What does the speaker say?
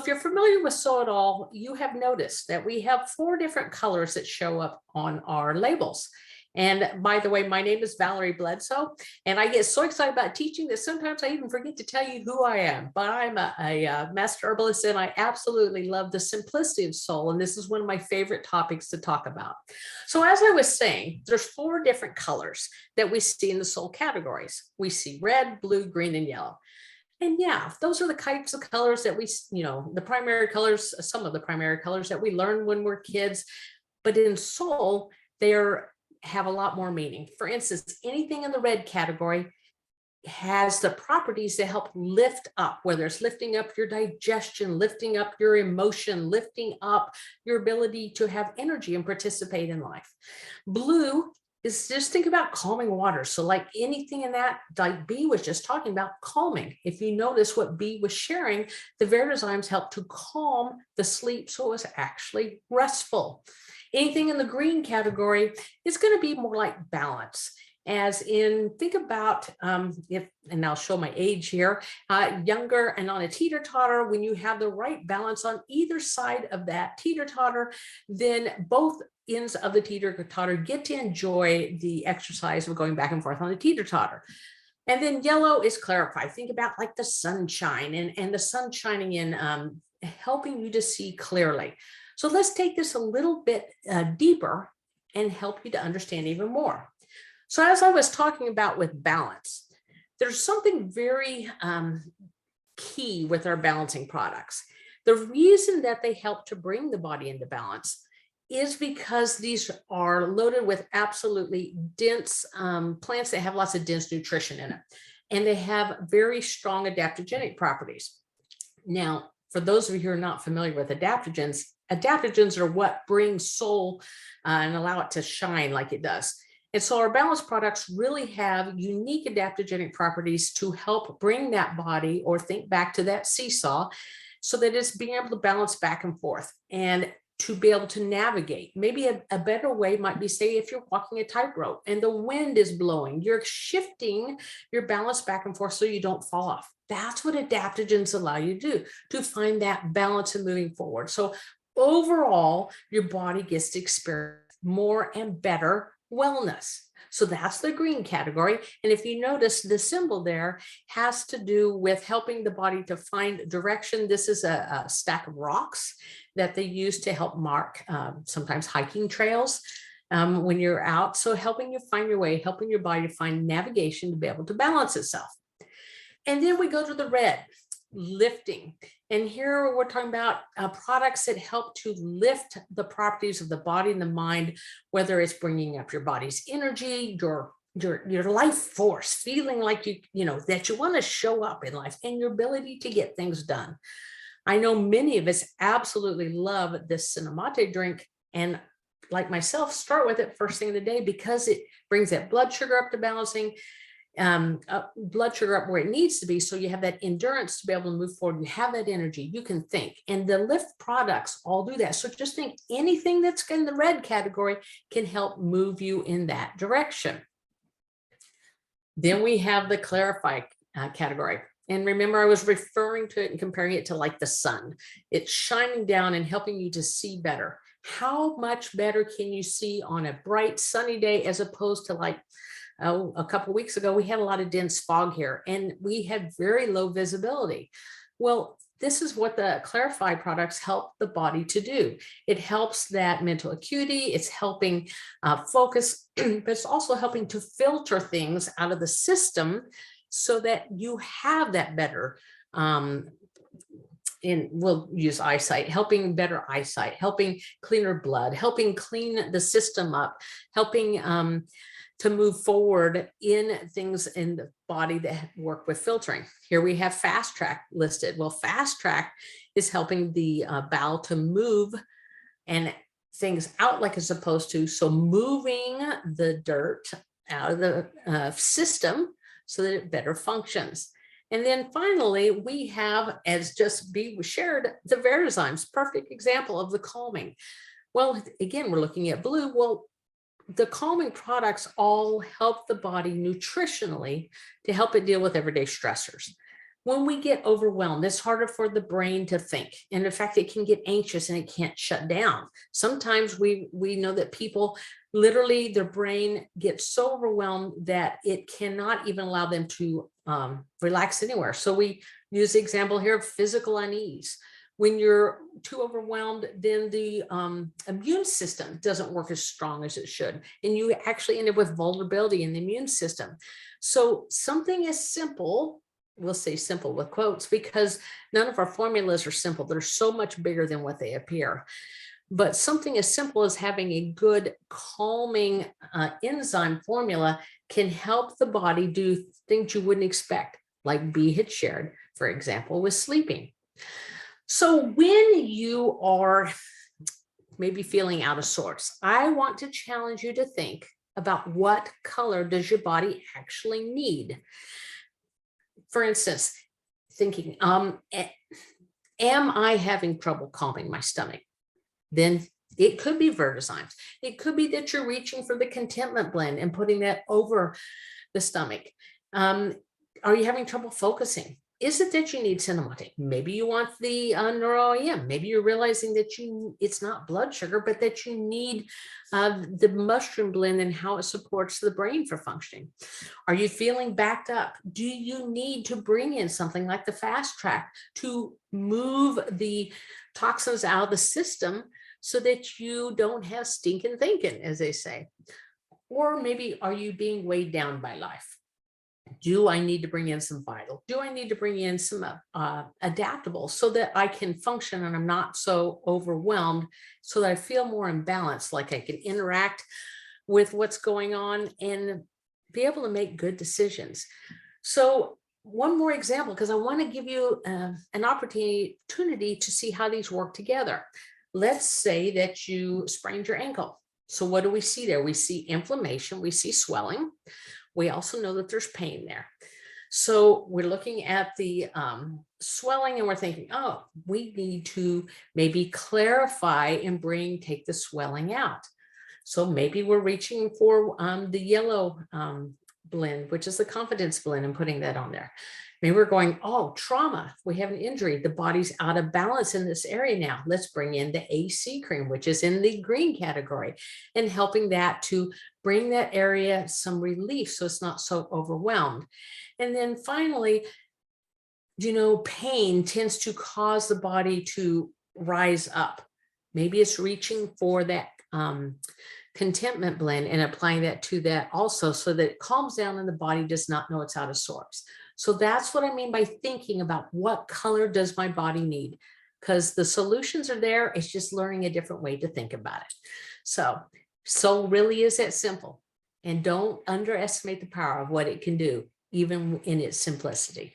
If you're familiar with Solle, you have noticed that we have 4 different colors that show up on our labels. And by the way, my name is Valerie Bledsoe, and I get so excited about teaching that sometimes I even forget to tell you who I am. But I'm a master herbalist, and I absolutely love the simplicity of Solle, and this is one of my favorite topics to talk about. So as I was saying, there's 4 different colors that we see in the Solle categories. We see red, blue, green, and yellow. And yeah, those are the types of colors that we, the primary colors, some of the primary colors that we learn when we're kids. But in Solle, they have a lot more meaning. For instance, anything in the red category has the properties that help lift up, whether it's lifting up your digestion, lifting up your emotion, lifting up your ability to have energy and participate in life. Blue is just think about calming water. So like anything in that, like B was just talking about calming. If you notice what B was sharing, the Vertizymes help to calm the sleep so it's actually restful. Anything in the green category is going to be more like balance. As in, think about and I'll show my age here, younger and on a teeter-totter, when you have the right balance on either side of that teeter-totter, then both ends of the teeter-totter get to enjoy the exercise of going back and forth on the teeter-totter. And then yellow is clarified. Think about like the sunshine and the sun shining in, helping you to see clearly. So let's take this a little bit deeper and help you to understand even more. So as I was talking about with balance, there's something very key with our balancing products. The reason that they help to bring the body into balance is because these are loaded with absolutely dense plants that have lots of dense nutrition in it. And they have very strong adaptogenic properties. Now, for those of you who are not familiar with adaptogens, adaptogens are what bring Solle and allow it to shine like it does. And so our balance products really have unique adaptogenic properties to help bring that body, or think back to that seesaw, so that it's being able to balance back and forth and to be able to navigate. Maybe a better way might be, say, if you're walking a tightrope and the wind is blowing, you're shifting your balance back and forth so you don't fall off. That's what adaptogens allow you to do, to find that balance and moving forward. So overall, your body gets to experience more and better wellness. So that's the green category. And if you notice, the symbol there has to do with helping the body to find direction. This is a stack of rocks that they use to help mark sometimes hiking trails when you're out. So helping you find your way, helping your body to find navigation to be able to balance itself. And then we go to the red, lifting. And here we're talking about products that help to lift the properties of the body and the mind, whether it's bringing up your body's energy, your life force, feeling like that you want to show up in life, and your ability to get things done. I know many of us absolutely love this Cinnamate drink, and like myself, start with it first thing in the day because it brings that blood sugar up to balancing, blood sugar up where it needs to be, so you have that endurance to be able to move forward. You have that energy, you can think, and the lift products all do that. So just think anything that's in the red category can help move you in that direction. Then we have the clarified category. And remember, I was referring to it and comparing it to like the sun. It's shining down and helping you to see better. How much better can you see on a bright sunny day, as opposed to like a couple of weeks ago, we had a lot of dense fog here and we had very low visibility. Well, this is what the clarified products help the body to do. It helps that mental acuity, it's helping focus, but it's also helping to filter things out of the system so that you have that better, we'll use eyesight, helping better eyesight, helping cleaner blood, helping clean the system up, helping to move forward in things in the body that work with filtering. Here we have Fast Track listed. Well, Fast Track is helping the bowel to move and things out like it's supposed to. So moving the dirt out of the system so that it better functions. And then finally, we have, as just B was shared, the Vertizymes, perfect example of the calming. Well, again, we're looking at blue. Well, the calming products all help the body nutritionally to help it deal with everyday stressors. When we get overwhelmed, it's harder for the brain to think. And in fact, it can get anxious and it can't shut down. Sometimes we know that people literally, their brain gets so overwhelmed that it cannot even allow them to relax anywhere. So we use the example here of physical unease. When you're too overwhelmed, then the immune system doesn't work as strong as it should. And you actually end up with vulnerability in the immune system. So something as simple, we'll say simple with quotes, because none of our formulas are simple. They're so much bigger than what they appear. But something as simple as having a good calming enzyme formula can help the body do things you wouldn't expect, like Bea had shared, for example, with sleeping. So when you are maybe feeling out of sorts, I want to challenge you to think about what color does your body actually need. For instance, thinking, am I having trouble calming my stomach? Then it could be Vertizymes. It could be that you're reaching for the contentment blend and putting that over the stomach. Are you having trouble focusing? Is it that you need Cinnamonte? Maybe you want the NeuroEM. Maybe you're realizing that it's not blood sugar, but that you need the mushroom blend and how it supports the brain for functioning. Are you feeling backed up? Do you need to bring in something like the fast track to move the toxins out of the system so that you don't have stinking thinking, as they say? Or maybe are you being weighed down by life? Do I need to bring in some vital? Do I need to bring in some adaptables so that I can function and I'm not so overwhelmed, so that I feel more in balance, like I can interact with what's going on and be able to make good decisions? So one more example, because I want to give you an opportunity to see how these work together. Let's say that you sprained your ankle. So what do we see there? We see inflammation, we see swelling. We also know that there's pain there. So we're looking at the swelling and we're thinking, oh, we need to maybe clarify and take the swelling out. So maybe we're reaching for the yellow blend, which is the confidence blend, and putting that on there. Maybe we're going, oh, trauma. We have an injury. The body's out of balance in this area now. Let's bring in the AC cream, which is in the green category, and helping that to bring that area some relief so it's not so overwhelmed. And then finally, pain tends to cause the body to rise up. Maybe it's reaching for that contentment blend and applying that to that also, so that it calms down and the body does not know it's out of sorts. So that's what I mean by thinking about what color does my body need, because the solutions are there. It's just learning a different way to think about it. So really is that simple, and don't underestimate the power of what it can do, even in its simplicity.